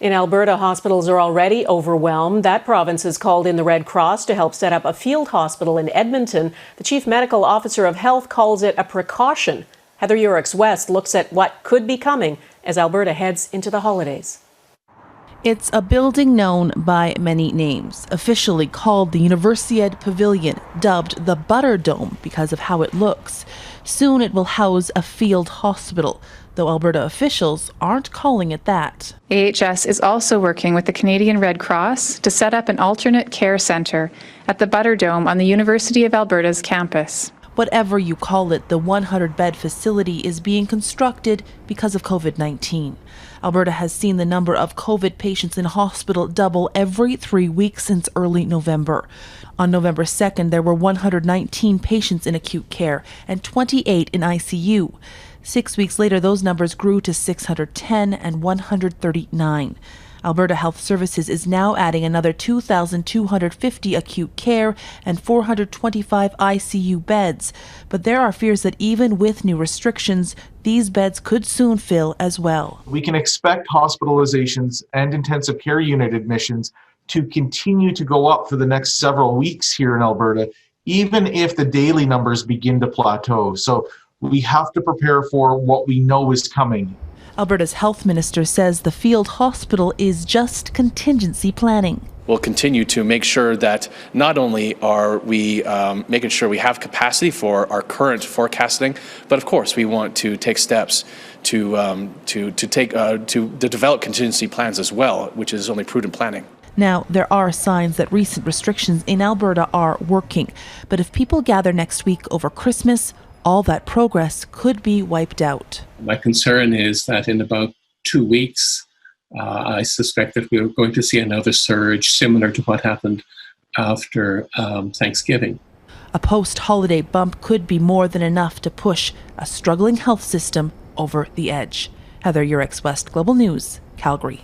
In Alberta, hospitals are already overwhelmed. That province has called in the Red Cross to help set up a field hospital in Edmonton. The Chief Medical Officer of Health calls it a precaution. Heather Yourex-West looks at what could be coming as Alberta heads into the holidays. It's a building known by many names, officially called the Universiade Pavilion, dubbed the Butterdome because of how it looks. Soon it will house a field hospital, though Alberta officials aren't calling it that. AHS is also working with the Canadian Red Cross to set up an alternate care centre at the Butterdome on the University of Alberta's campus. Whatever you call it, the 100-bed facility is being constructed because of COVID-19. Alberta has seen the number of COVID patients in hospital double every 3 weeks since early November. On November 2nd, there were 119 patients in acute care and 28 in ICU. 6 weeks later, those numbers grew to 610 and 139. Alberta Health Services is now adding another 2,250 acute care and 425 ICU beds. But there are fears that even with new restrictions, these beds could soon fill as well. We can expect hospitalizations and intensive care unit admissions to continue to go up for the next several weeks here in Alberta, even if the daily numbers begin to plateau. So we have to prepare for what we know is coming. Alberta's health minister says the field hospital is just contingency planning. We'll continue to make sure that not only are we making sure we have capacity for our current forecasting, but of course we want to take steps to develop contingency plans as well, which is only prudent planning. Now, there are signs that recent restrictions in Alberta are working, but if people gather next week over Christmas, all that progress could be wiped out. My concern is that in about 2 weeks, I suspect that we're going to see another surge similar to what happened after Thanksgiving. A post-holiday bump could be more than enough to push a struggling health system over the edge. Heather Yourex-West, Global News, Calgary.